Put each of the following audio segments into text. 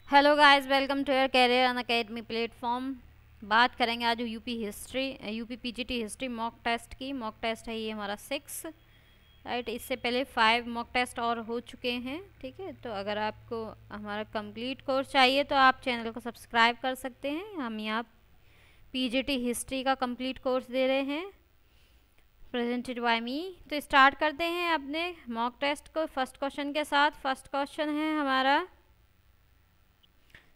Hello guys, welcome to your career Unacademy platform. बात करेंगे आज UP PGT history mock test की। Mock test है ये हमारा 6, राइट। इससे पहले 5 मॉक टेस्ट और हो चुके हैं, ठीक है। तो अगर आपको हमारा कंप्लीट कोर्स चाहिए तो आप चैनल को सब्सक्राइब कर सकते हैं। हम यहाँ पीजीटी हिस्ट्री का कंप्लीट कोर्स दे रहे हैं, प्रेजेंटेड बाय मी। तो स्टार्ट करते हैं अपने मॉक टेस्ट को फर्स्ट क्वेश्चन के साथ। फर्स्ट क्वेश्चन है हमारा,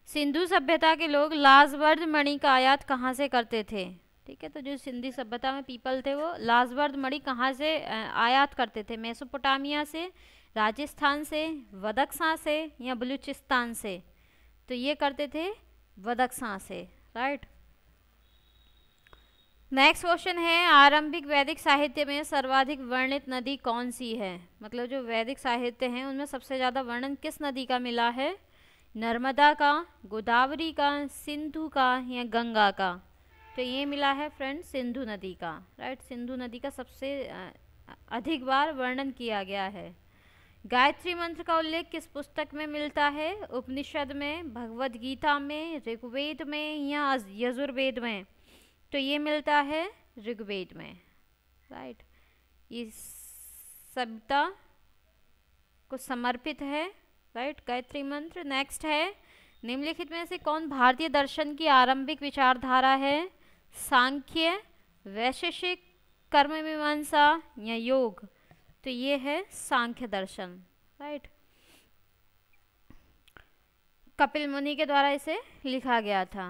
सिंधु सभ्यता के लोग लाजवर्द मणि का आयात कहाँ से करते थे? ठीक है, तो जो सिंधु सभ्यता में पीपल थे वो लाजवर्द मणि कहाँ से आयात करते थे? मेसोपोटामिया से, राजस्थान से, बदख्शां से या बलूचिस्तान से? तो ये करते थे बदख्शां से, राइट। नेक्स्ट क्वेश्चन है, आरंभिक वैदिक साहित्य में सर्वाधिक वर्णित नदी कौन सी है? मतलब जो वैदिक साहित्य हैं उनमें सबसे ज़्यादा वर्णन किस नदी का मिला है? नर्मदा का, गोदावरी का, सिंधु का या गंगा का? तो ये मिला है फ्रेंड सिंधु नदी का, राइट। सिंधु नदी का सबसे अधिक बार वर्णन किया गया है। गायत्री मंत्र का उल्लेख किस पुस्तक में मिलता है? उपनिषद में, भगवद गीता में, ऋग्वेद में या यजुर्वेद में? तो ये मिलता है ऋग्वेद में, राइट। ये सभ्यता को समर्पित है, राइट, गायत्री मंत्र। नेक्स्ट है, निम्नलिखित में से कौन भारतीय दर्शन की आरंभिक विचारधारा है? सांख्य, वैशेषिक, कर्म मीमांसा या योग? तो ये है सांख्य दर्शन, राइट। कपिल मुनि के द्वारा इसे लिखा गया था।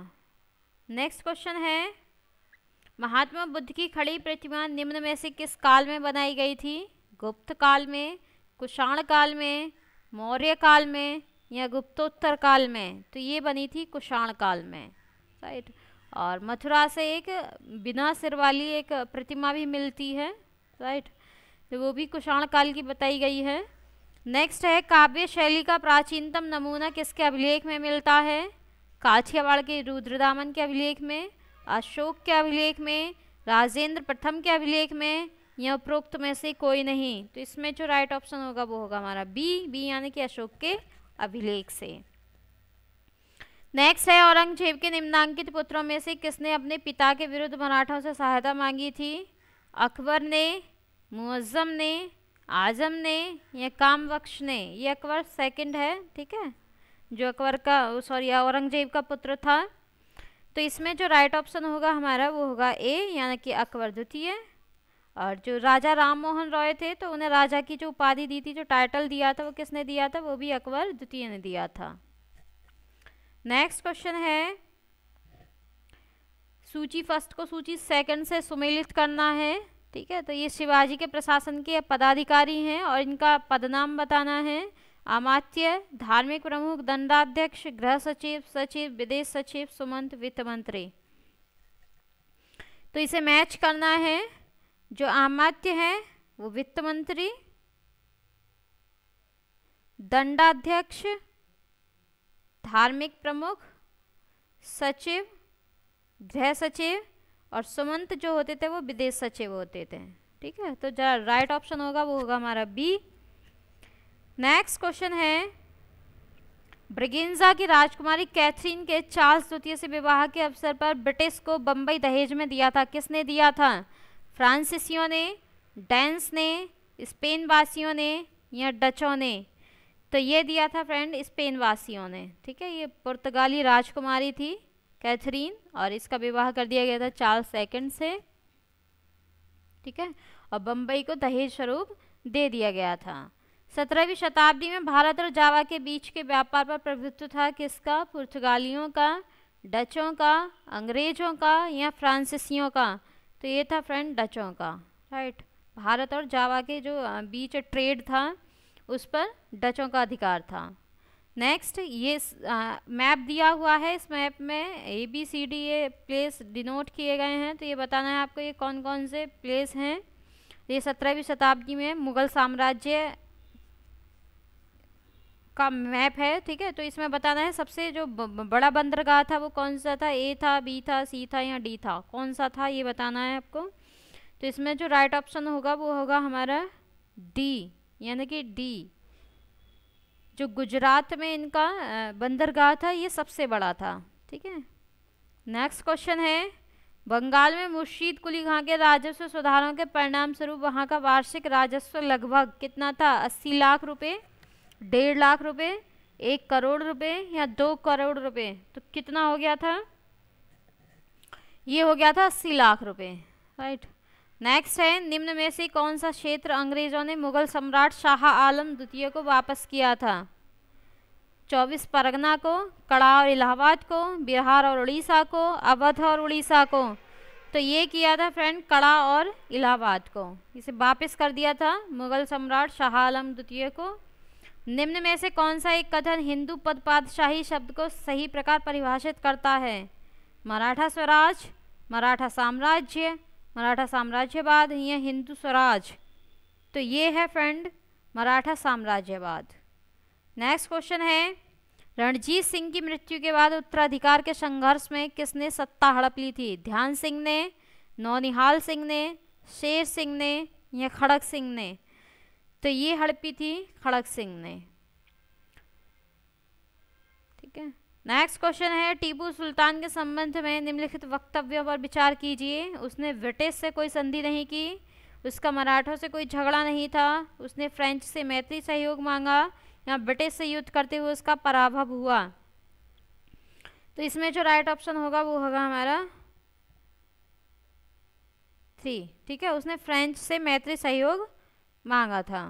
नेक्स्ट क्वेश्चन है, महात्मा बुद्ध की खड़ी प्रतिमा निम्न में से किस काल में बनाई गई थी? गुप्त काल में, कुषाण काल में, मौर्य काल में या गुप्तोत्तर काल में? तो ये बनी थी कुषाण काल में, राइट। और मथुरा से एक बिना सिर वाली एक प्रतिमा भी मिलती है, राइट, तो वो भी कुषाण काल की बताई गई है। नेक्स्ट है, काव्य शैली का प्राचीनतम नमूना किसके अभिलेख में मिलता है? काठियावाड़ के रुद्रदामन के अभिलेख में, अशोक के अभिलेख में, राजेंद्र प्रथम के अभिलेख में या उपरोक्त में से कोई नहीं? तो इसमें जो राइट ऑप्शन होगा वो होगा हमारा बी यानी कि अशोक के अभिलेख से। नेक्स्ट है, औरंगजेब के निम्नांकित पुत्रों में से किसने अपने पिता के विरुद्ध मराठों से सहायता मांगी थी? अकबर ने, मुअज्जम ने, आजम ने या कामबख्श ने? ये अकबर सेकंड है, ठीक है, जो अकबर का औरंगजेब का पुत्र था। तो इसमें जो राइट ऑप्शन होगा हमारा वो होगा ए यानी कि अकबर द्वितीय। और जो राजा राम मोहन रॉय थे तो उन्हें राजा की जो उपाधि दी थी, जो टाइटल दिया था, वो किसने दिया था? वो भी अकबर द्वितीय ने दिया था। नेक्स्ट क्वेश्चन है, सूची फर्स्ट को सूची सेकंड से सुमेलित करना है, ठीक है। तो ये शिवाजी के प्रशासन के पदाधिकारी हैं और इनका पदनाम बताना है। अमात्य, धार्मिक प्रमुख, दंडाध्यक्ष, गृह सचिव, सचिव, विदेश सचिव, सुमंत, वित्त मंत्री? तो इसे मैच करना है। जो अमात्य है वो वित्त मंत्री, दंडाध्यक्ष, धार्मिक प्रमुख, सचिव, गृह सचिव और सुमंत जो होते थे वो विदेश सचिव होते थे, ठीक है। तो जो राइट ऑप्शन होगा वो होगा हमारा बी। नेक्स्ट क्वेश्चन है, ब्रिगेंजा की राजकुमारी कैथरीन के चार्ल्स द्वितीय से विवाह के अवसर पर ब्रिटिश को बम्बई दहेज में दिया था? किसने दिया था? फ्रांसीसियों ने, डेंस ने, स्पेन वासियों ने या डचों ने? तो ये दिया था फ्रेंड स्पेन वासियों ने, ठीक है। ये पुर्तगाली राजकुमारी थी कैथरीन और इसका विवाह कर दिया गया था चार्ल्स सेकंड से, ठीक है, और बम्बई को दहेज स्वरूप दे दिया गया था। 17वीं शताब्दी में भारत और जावा के बीच के व्यापार पर प्रभुत्व था किसका? पुर्तगालियों का, डचों का, अंग्रेजों का या फ्रांसीसियों का? तो ये था फ्रेंड डचों का, राइट। भारत और जावा के जो बीच ट्रेड था उस पर डचों का अधिकार था। नेक्स्ट, ये मैप दिया हुआ है, इस मैप में ABCD ये प्लेस डिनोट किए गए हैं। तो ये बताना है आपको ये कौन कौन से प्लेस हैं। ये 17वीं शताब्दी में मुगल साम्राज्य का मैप है, ठीक है। तो इसमें बताना है सबसे जो बड़ा बंदरगाह था वो कौन सा था? ए था, बी था, सी था या डी था? कौन सा था ये बताना है आपको। तो इसमें जो राइट ऑप्शन होगा वो होगा हमारा डी यानी कि डी, जो गुजरात में इनका बंदरगाह था ये सबसे बड़ा था। ठीक है, नेक्स्ट क्वेश्चन है, बंगाल में मुर्शीद कुली खां के राजस्व सुधारों के परिणाम स्वरूप वहाँ का वार्षिक राजस्व लगभग कितना था? 80 लाख रुपए, 1.5 लाख रुपए, 1 करोड़ रुपए या 2 करोड़ रुपए? तो कितना हो गया था? ये हो गया था 80 लाख रुपए, राइट। नेक्स्ट है, निम्न में से कौन सा क्षेत्र अंग्रेजों ने मुगल सम्राट शाह आलम द्वितीय को वापस किया था? 24 परगना को, कड़ा और इलाहाबाद को, बिहार और उड़ीसा को, अवध और उड़ीसा को? तो ये किया था फ्रेंड कड़ा और इलाहाबाद को, इसे वापस कर दिया था मुगल सम्राट शाह आलम द्वितीय को। निम्न में से कौन सा एक कथन हिंदू पद पातशाही शब्द को सही प्रकार परिभाषित करता है? मराठा स्वराज, मराठा साम्राज्य, मराठा साम्राज्यवाद या हिंदू स्वराज? तो ये है फ्रेंड मराठा साम्राज्यवाद। नेक्स्ट क्वेश्चन है, रणजीत सिंह की मृत्यु के बाद उत्तराधिकार के संघर्ष में किसने सत्ता हड़प ली थी? ध्यान सिंह ने, नौनिहाल सिंह ने, शेर सिंह ने या खड़ग सिंह ने? तो ये हड़पी थी खड़ग सिंह ने। ठीक है, नेक्स्ट क्वेश्चन है, टीपू सुल्तान के संबंध में निम्नलिखित वक्तव्यों पर विचार कीजिए। उसने ब्रिटिश से कोई संधि नहीं की, उसका मराठों से कोई झगड़ा नहीं था, उसने फ्रेंच से मैत्री सहयोग मांगा या ब्रिटिश से युद्ध करते हुए उसका पराभव हुआ? तो इसमें जो राइट ऑप्शन होगा वो होगा हमारा 3। ठीक है, उसने फ्रेंच से मैत्री सहयोग मांगा था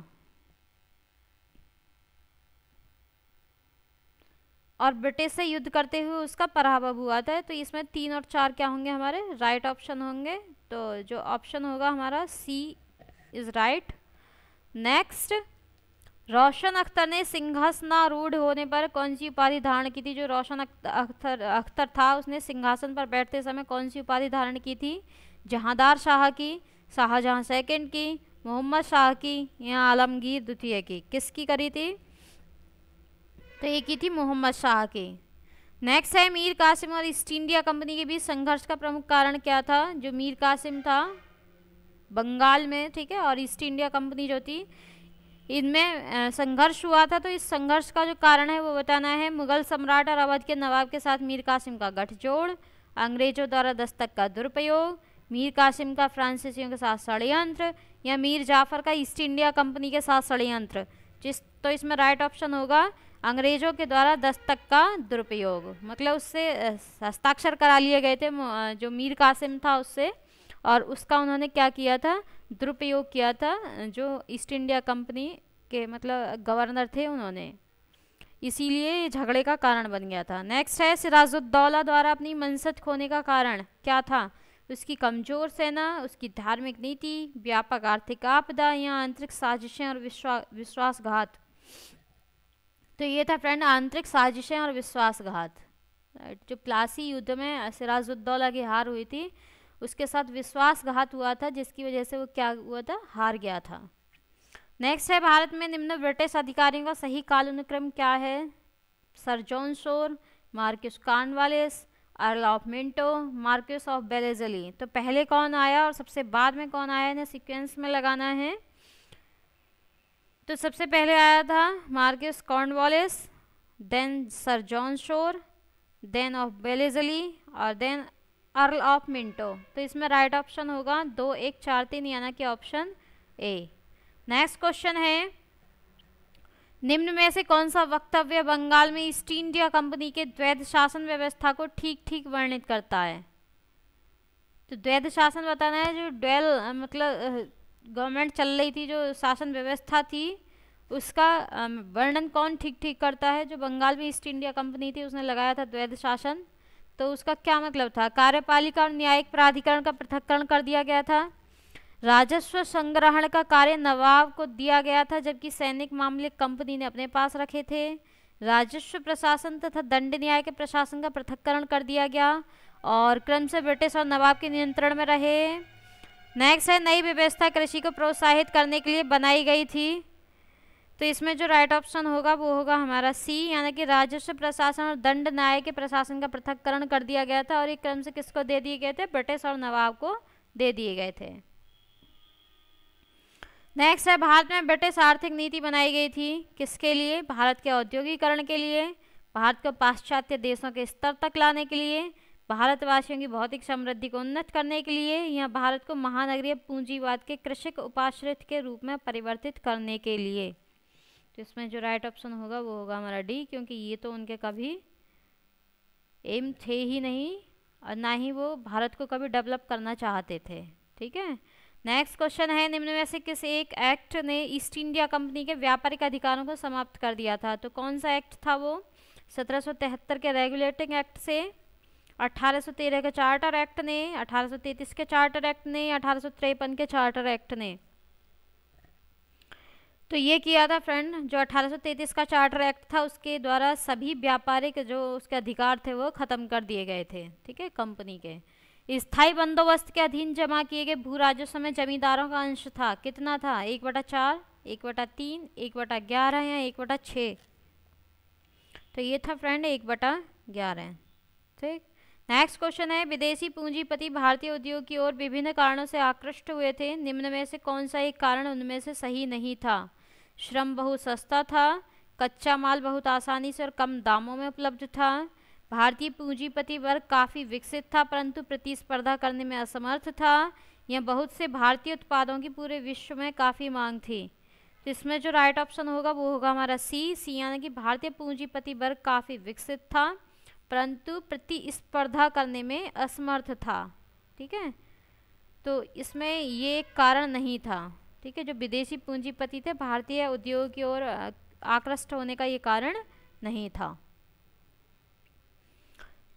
और ब्रिटिश से युद्ध करते हुए उसका पराभव हुआ था। तो इसमें 3 और 4 क्या होंगे? हमारे राइट ऑप्शन होंगे। तो जो ऑप्शन होगा हमारा सी इज राइट। नेक्स्ट, रोशन अख्तर ने सिंहासनारूढ़ होने पर कौन सी उपाधि धारण की थी? जो रोशन अख्तर था उसने सिंहासन पर बैठते समय कौन सी उपाधि धारण की थी? जहांदार शाह की, शाहजहां सेकंड की, मोहम्मद शाह की या आलमगीर द्वितीय की? किसकी करी थी? तो ये की थी मोहम्मद शाह की। नेक्स्ट है, मीर कासिम और ईस्ट इंडिया कंपनी के बीच संघर्ष का प्रमुख कारण क्या था? जो मीर कासिम था बंगाल में, ठीक है, और ईस्ट इंडिया कंपनी जो थी इनमें संघर्ष हुआ था। तो इस संघर्ष का जो कारण है वो बताना है। मुगल सम्राट और अवध के नवाब के साथ मीर कासिम का गठजोड़, अंग्रेजों द्वारा दस्तक का दुरुपयोग, मीर कासिम का फ्रांसीसियों के साथ षड्यंत्र या मीर जाफर का ईस्ट इंडिया कंपनी के साथ षड्यंत्र? तो इसमें राइट ऑप्शन होगा अंग्रेजों के द्वारा दस्तक का दुरुपयोग, मतलब उससे हस्ताक्षर करा लिए गए थे जो मीर कासिम था उससे, और उसका उन्होंने क्या किया था? दुरुपयोग किया था जो ईस्ट इंडिया कंपनी के मतलब गवर्नर थे उन्होंने, इसीलिए ये झगड़े का कारण बन गया था। नेक्स्ट है, सिराजुद्दौला द्वारा अपनी मंसत खोने का कारण क्या था? उसकी कमजोर सेना, उसकी धार्मिक नीति, व्यापक आर्थिक आपदा या आंतरिक साजिशें और विश्वासघात? तो ये था फ्रेंड आंतरिक साजिशें और विश्वासघात, राइट। जो प्लासी युद्ध में सिराजुद्दौला की हार हुई थी उसके साथ विश्वासघात हुआ था, जिसकी वजह से वो क्या हुआ था? हार गया था। नेक्स्ट है, भारत में निम्न ब्रिटिश अधिकारियों का सही कालानुक्रम क्या है? सर जॉन शोर, Marcus Cornwallis, earl of Minto, Marcus of बेलेजली? तो पहले कौन आया और सबसे बाद में कौन आया, इन्हें सीक्वेंस में लगाना है। तो सबसे पहले आया था Marquess Cornwallis, then sir John Shore, then of Wellesley और देन अर्ल ऑफ मिंटो। तो इसमें राइट ऑप्शन होगा 2, 1, 4, 3 यानी कि ऑप्शन ए। नेक्स्ट क्वेश्चन है, निम्न में से कौन सा वक्तव्य बंगाल में ईस्ट इंडिया कंपनी के द्वैध शासन व्यवस्था को ठीक ठीक वर्णित करता है? तो द्वैध शासन बताना है, जो ड्वेल मतलब गवर्नमेंट चल रही थी, जो शासन व्यवस्था थी उसका वर्णन कौन ठीक ठीक करता है? जो बंगाल में ईस्ट इंडिया कंपनी थी उसने लगाया था द्वैध शासन। तो उसका क्या मतलब था? कार्यपालिका और न्यायिक प्राधिकरण का पृथक्करण कर दिया गया था, राजस्व संग्रहण का कार्य नवाब को दिया गया था जबकि सैनिक मामले कंपनी ने अपने पास रखे थे, राजस्व प्रशासन तथा दंड न्याय के प्रशासन का पृथक्करण कर दिया गया और क्रम से ब्रिटिश और नवाब के नियंत्रण में रहे। नेक्स्ट है, नई व्यवस्था कृषि को प्रोत्साहित करने के लिए बनाई गई थी। तो इसमें जो राइट ऑप्शन होगा वो होगा हमारा सी, यानी कि राजस्व प्रशासन और दंड न्याय के प्रशासन का पृथक्करण कर दिया गया था और एक क्रम से किसको दे दिए गए थे? ब्रिटिश और नवाब को दे दिए गए थे। नेक्स्ट है, भारत में ब्रिटिश आर्थिक नीति बनाई गई थी किसके लिए? भारत के औद्योगिकरण के लिए, भारत को पाश्चात्य देशों के स्तर तक लाने के लिए, भारतवासियों की भौतिक समृद्धि को उन्नत करने के लिए, या भारत को महानगरीय पूंजीवाद के कृषक उपाश्रित के रूप में परिवर्तित करने के लिए? तो इसमें जो राइट ऑप्शन होगा वो होगा हमारा डी, क्योंकि ये तो उनके कभी एम थे ही नहीं और ना ही वो भारत को कभी डेवलप करना चाहते थे। ठीक है, नेक्स्ट क्वेश्चन है, निम्न में से किस एक एक्ट ने ईस्ट इंडिया कंपनी के व्यापारिक अधिकारों को समाप्त कर दिया था? तो कौन सा एक्ट था वो? 1773 के रेगुलेटिंग एक्ट से, 1813 के चार्टर एक्ट ने, 1833 के चार्टर एक्ट ने, 1853 के चार्टर एक्ट ने? तो ये किया था फ्रेंड, जो 1833 का चार्टर एक्ट था उसके द्वारा सभी व्यापारिक जो उसके अधिकार थे वो खत्म कर दिए गए थे। ठीक है, कंपनी के स्थायी बंदोबस्त के अधीन जमा किए गए भू राजस्व में जमींदारों का अंश था, कितना था? 1/4, 1/3, 1/11 या 1/6? तो ये था फ्रेंड 1/11। ठीक, नेक्स्ट क्वेश्चन है, विदेशी पूंजीपति भारतीय उद्योग की ओर विभिन्न कारणों से आकृष्ट हुए थे, निम्न में से कौन सा एक कारण उनमें से सही नहीं था? श्रम बहुत सस्ता था, कच्चा माल बहुत आसानी से और कम दामों में उपलब्ध था, भारतीय पूंजीपति वर्ग काफ़ी विकसित था परंतु प्रतिस्पर्धा करने में असमर्थ था, या बहुत से भारतीय उत्पादों की पूरे विश्व में काफ़ी मांग थी? तो इसमें जो राइट ऑप्शन होगा वो होगा हमारा सी, यानी कि भारतीय पूंजीपति वर्ग काफ़ी विकसित था परंतु प्रतिस्पर्धा करने में असमर्थ था। ठीक है, तो इसमें ये कारण नहीं था। ठीक है, जो विदेशी पूंजीपति थे भारतीय उद्योग की ओर आकृष्ट होने का ये कारण नहीं था।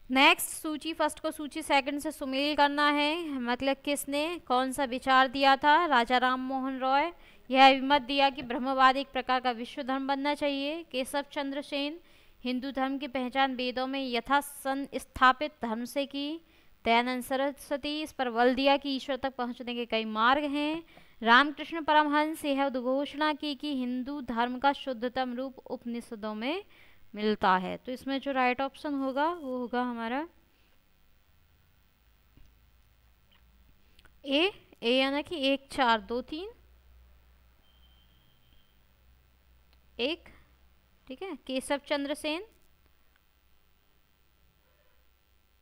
नेक्स्ट, सूची फर्स्ट को सूची सेकंड से सुमेल करना है, मतलब किसने कौन सा विचार दिया था? राजा राम मोहन रॉय यह अभिमत दिया कि ब्रह्मवाद एक प्रकार का विश्व धर्म बनना चाहिए। केशव चंद्र सेन, हिंदू धर्म की पहचान वेदों में यथा स्थापित धर्म से की। दयानंद सरस्वती, इस पर बल दिया कि ईश्वर तक पहुंचने के कई मार्ग हैं। रामकृष्ण परमहंस, यह उद्घोषणा की कि हिंदू धर्म का शुद्धतम रूप उपनिषदों में मिलता है। तो इसमें जो राइट ऑप्शन होगा वो होगा हमारा ए यानी कि 1 4 2 3 1। ठीक है, केशव चंद्र सेन,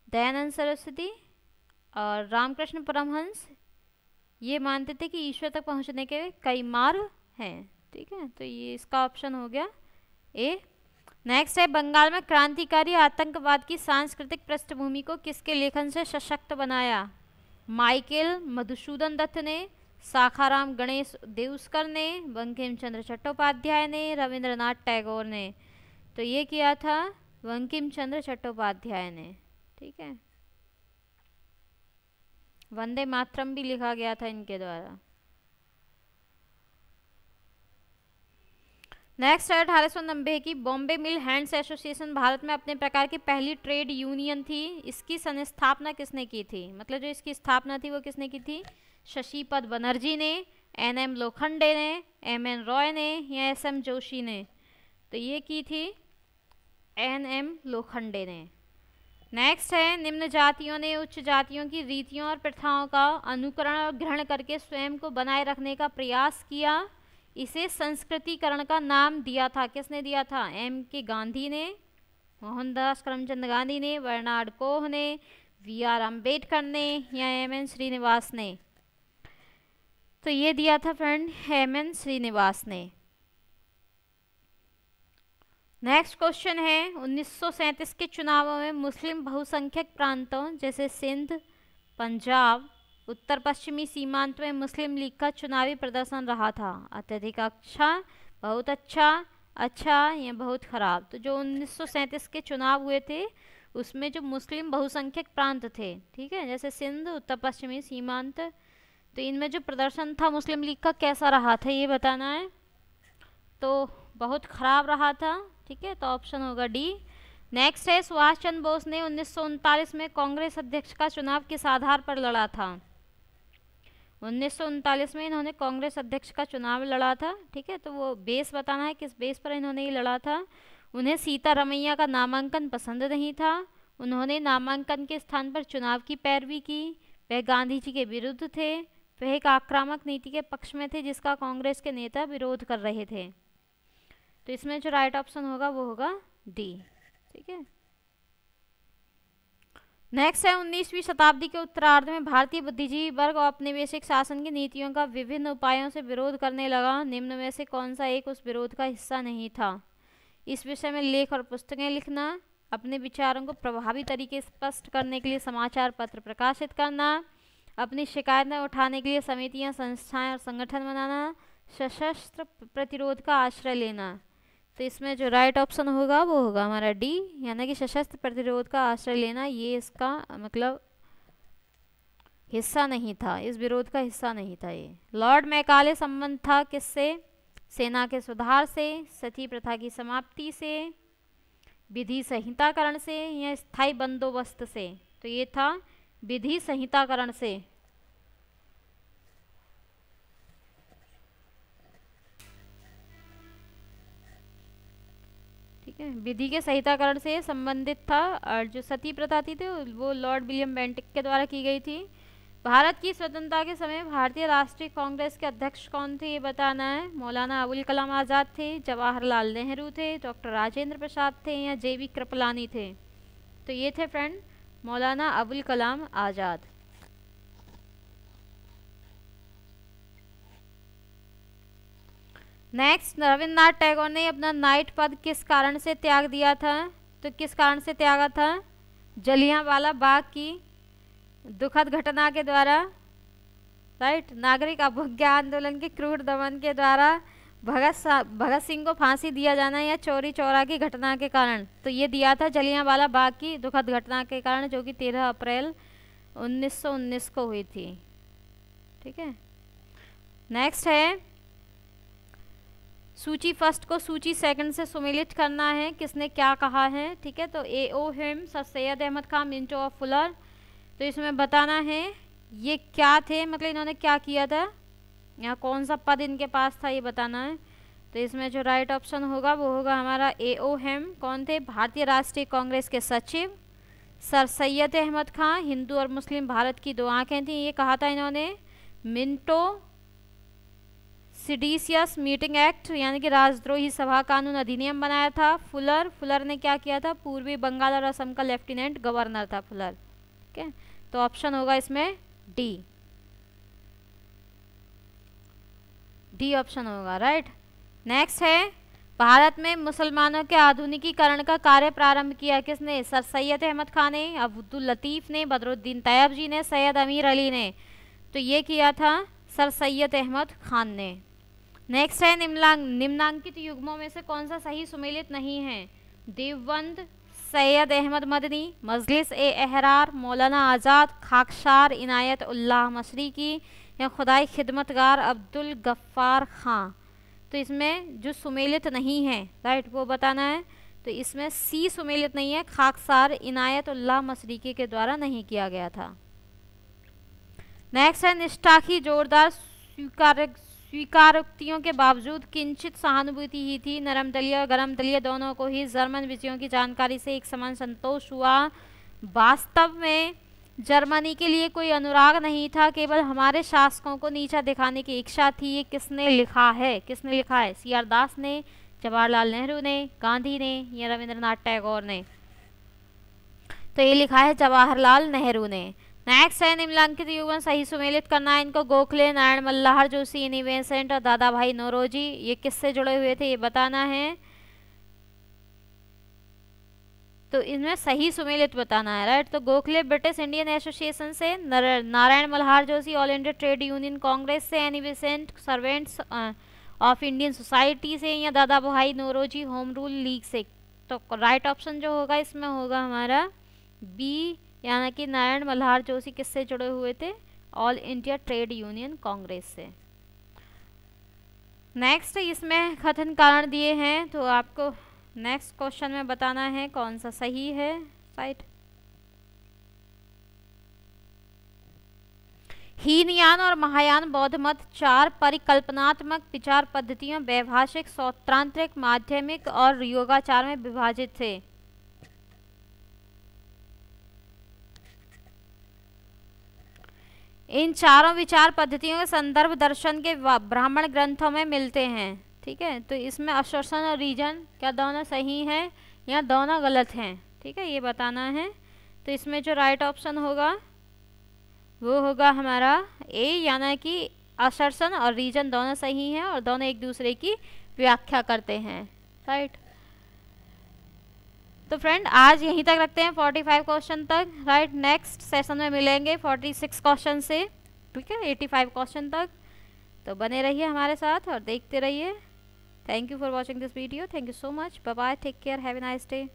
दयानंद सरस्वती और रामकृष्ण परमहंस ये मानते थे कि ईश्वर तक पहुंचने के कई मार्ग हैं। ठीक है, तो ये इसका ऑप्शन हो गया ए। नेक्स्ट है, बंगाल में क्रांतिकारी आतंकवाद की सांस्कृतिक पृष्ठभूमि को किसके लेखन से सशक्त बनाया? माइकेल मधुसूदन दत्त ने, शाखाराम गणेश देउस्कर ने, बंकिम चंद्र चट्टोपाध्याय ने, रविंद्रनाथ टैगोर ने? तो ये किया था बंकिम चंद्र चट्टोपाध्याय ने। ठीक है, वंदे मातरम भी लिखा गया था इनके द्वारा। नेक्स्ट है, 1890 की बॉम्बे मिल हैंड्स एसोसिएशन भारत में अपने प्रकार की पहली ट्रेड यूनियन थी। इसकी संस्थापना किसने की थी? मतलब जो इसकी स्थापना थी वो किसने की थी? शशिपद बनर्जी ने, NM लोखंडे ने, MN रॉय ने या SM जोशी ने? तो ये की थी NM लोखंडे ने। नेक्स्ट है, निम्न जातियों ने उच्च जातियों की रीतियों और प्रथाओं का अनुकरण और ग्रहण करके स्वयं को बनाए रखने का प्रयास किया। इसे संस्कृतिकरण का नाम दिया था, किसने दिया था? MK गांधी ने, मोहनदास करमचंद गांधी ने, बर्नार्ड कोह ने, VR अम्बेडकर ने या MN श्रीनिवास ने? तो ये दिया था फ्रेंड MN श्रीनिवास ने। नेक्स्ट क्वेश्चन है, 1937 के चुनावों में मुस्लिम बहुसंख्यक प्रांतों जैसे सिंध, पंजाब, उत्तर पश्चिमी सीमांत में मुस्लिम लीग का चुनावी प्रदर्शन रहा था। अत्यधिक अच्छा, बहुत अच्छा, अच्छा या बहुत खराब? तो जो 1937 के चुनाव हुए थे उसमें जो मुस्लिम बहुसंख्यक प्रांत थे, ठीक है, जैसे सिंध, उत्तर पश्चिमी सीमांत, तो इनमें जो प्रदर्शन था मुस्लिम लीग का कैसा रहा था ये बताना है। तो बहुत खराब रहा था। ठीक है, तो ऑप्शन होगा डी। नेक्स्ट है, सुभाष चंद्र बोस ने 1939 में कांग्रेस अध्यक्ष का चुनाव किस आधार पर लड़ा था? 1939 में इन्होंने कांग्रेस अध्यक्ष का चुनाव लड़ा था। ठीक है, तो वो बेस बताना है किस बेस पर इन्होंने ये लड़ा था। उन्हें सीतारमैया का नामांकन पसंद नहीं था, उन्होंने नामांकन के स्थान पर चुनाव की पैरवी की, वह गांधी जी के विरुद्ध थे, वह एक आक्रामक नीति के पक्ष में थे जिसका कांग्रेस के नेता विरोध कर रहे थे। तो इसमें जो राइट ऑप्शन होगा वो होगा डी। ठीक है, नेक्स्ट है 19वीं शताब्दी के उत्तरार्ध में भारतीय बुद्धिजीवी वर्ग औपनिवेशिक शासन की नीतियों का विभिन्न उपायों से विरोध करने लगा। निम्न में से कौन सा एक उस विरोध का हिस्सा नहीं था? इस विषय में लेख और पुस्तकें लिखना, अपने विचारों को प्रभावी तरीके से स्पष्ट करने के लिए समाचार पत्र प्रकाशित करना, अपनी शिकायतें उठाने के लिए समितियां, संस्थाएं और संगठन बनाना, सशस्त्र प्रतिरोध का आश्रय लेना। तो इसमें जो राइट ऑप्शन होगा वो होगा हमारा डी, यानी कि सशस्त्र प्रतिरोध का आश्रय लेना। ये इसका मतलब हिस्सा नहीं था, इस विरोध का हिस्सा नहीं था ये। लॉर्ड मैकाले संबंध था किससे? सेना के सुधार से, सती प्रथा की समाप्ति से, विधि संहिताकरण से या स्थायी बंदोबस्त से? तो ये था विधि संहिताकरण से। ठीक है, विधि के संहिताकरण से संबंधित था। और जो सती प्रथा थी वो लॉर्ड विलियम बेंटिक के द्वारा की गई थी। भारत की स्वतंत्रता के समय भारतीय राष्ट्रीय कांग्रेस के अध्यक्ष कौन थे ये बताना है। मौलाना अबुल कलाम आज़ाद थे, जवाहरलाल नेहरू थे, डॉक्टर राजेंद्र प्रसाद थे या जेबी कृपलानी थे? तो ये थे फ्रेंड मौलाना अबुल कलाम आज़ाद। नेक्स्ट, रविन्द्रनाथ टैगोर ने अपना नाइट पद किस कारण से त्याग दिया था? तो किस कारण से त्यागा था? जलियांवाला बाग की दुखद घटना के द्वारा, राइट, नागरिक अवज्ञा आंदोलन के क्रूर दमन के द्वारा, भगत सिंह को फांसी दिया जाना या चौरी चौरा की घटना के कारण? तो ये दिया था जलियांवाला बाग की दुखद घटना के कारण, जो कि 13 अप्रैल 1919 को हुई थी। ठीक है, नेक्स्ट है सूची फर्स्ट को सूची सेकंड से सुमेलित करना है। किसने क्या कहा है? ठीक है, तो A.O. Hume, sir Syed Ahmad Khan, Minto of Fuller. तो इसमें बताना है ये क्या थे, मतलब इन्होंने क्या किया था, यहाँ कौन सा पद इनके पास था ये बताना है। तो इसमें जो राइट ऑप्शन होगा वो होगा हमारा A.O. हिम। कौन थे? भारतीय राष्ट्रीय कांग्रेस के सचिव। सर सैयद अहमद खान, हिंदू और मुस्लिम भारत की दो आंखें थी, ये कहा था इन्होंने। मिंटो, सिडिशियस मीटिंग एक्ट यानी कि राजद्रोही सभा कानून अधिनियम बनाया था। फुलर ने क्या किया था? पूर्वी बंगाल और असम का लेफ्टिनेंट गवर्नर था फुलर। ठीक है, तो ऑप्शन होगा इसमें डी ऑप्शन होगा, राइट। नेक्स्ट है भारत में मुसलमानों के आधुनिकीकरण का कार्य प्रारंभ किया किसने? सर सैयद अहमद खान ने, अब्दुल लतीफ़ ने, बदरुद्दीन तैयब जी ने, सैयद अमीर अली ने? तो ये किया था सर सैयद अहमद खान ने। नेक्स्ट है निम्नांकित युग्मों में से कौन सा सही सुमेलित नहीं है? देवबंद, सैयद अहमद मदनी, मजलिस ए एहरार, मौलाना आज़ाद, खाकशार इनायत उल्लाह मशरिकी या खुदाई खिदमतगार अब्दुल गफ्फार खां? तो इसमें जो सुमेलित नहीं है, राइट, वो बताना है। तो इसमें सी सुमेलित नहीं है, खाकसार इनायत उल्लाह मशरिकी के द्वारा नहीं किया गया था। नेक्स्ट है निष्ठा की जोरदार स्वीकारोक्तियों के बावजूद किंचित सहानुभूति ही थी। नरम दलीय और गरम दलीय दोनों को ही जर्मन विजयों की जानकारी से एक समान संतोष हुआ। वास्तव में जर्मनी के लिए कोई अनुराग नहीं था, केवल हमारे शासकों को नीचा दिखाने की इच्छा थी। ये किसने लिखा है? किसने लिखा है? C.R. दास ने, जवाहरलाल नेहरू ने, गांधी ने या रविंद्रनाथ टैगोर ने? तो ये लिखा है जवाहरलाल नेहरू ने। नेक्स्ट है निम्नलिखित युग्म सही सुमेलित करना है इनको। गोखले, नारायण मल्हार जोशी, एनी बेसेंट और दादा भाई नौरोजी, ये किससे जुड़े हुए थे ये बताना है। तो इनमें सही सुमेलित बताना है, राइट। तो गोखले ब्रिटिश इंडियन एसोसिएशन से, Narayan Malhar Joshi all India trade union Congress से, Annie Besant servants of Indian society से या दादा भाई नौरोजी होम रूल लीग से। तो राइट ऑप्शन जो होगा इसमें होगा हमारा बी, यानी कि नारायण मल्हार जोशी किससे जुड़े हुए थे? All India trade union Congress से। नेक्स्ट इसमें कथन कारण दिए हैं, तो आपको नेक्स्ट क्वेश्चन में बताना है कौन सा सही है, राइट। हीनयान और महायान बौद्ध मत 4 परिकल्पनात्मक विचार पद्धतियों वैभाषिक, सौत्रांतरिक, माध्यमिक और योगाचार में विभाजित थे। इन चारों विचार पद्धतियों के संदर्भ दर्शन के ब्राह्मण ग्रंथों में मिलते हैं। ठीक है, तो इसमें असर्शन और रीजन क्या दोनों सही हैं या दोनों गलत हैं, ठीक है, ये बताना है। तो इसमें जो राइट ऑप्शन होगा वो होगा हमारा ए, यानी कि असर्शन और रीजन दोनों सही हैं और दोनों एक दूसरे की व्याख्या करते हैं, राइट। तो फ्रेंड आज यहीं तक रखते हैं 45 क्वेश्चन तक, राइट। नेक्स्ट सेशन में मिलेंगे 46 क्वेश्चन से, ठीक है, 85 क्वेश्चन तक। तो बने रहिए हमारे साथ और देखते रहिए। Thank you for watching this video. Thank you so much. Bye bye, take care, have a nice day.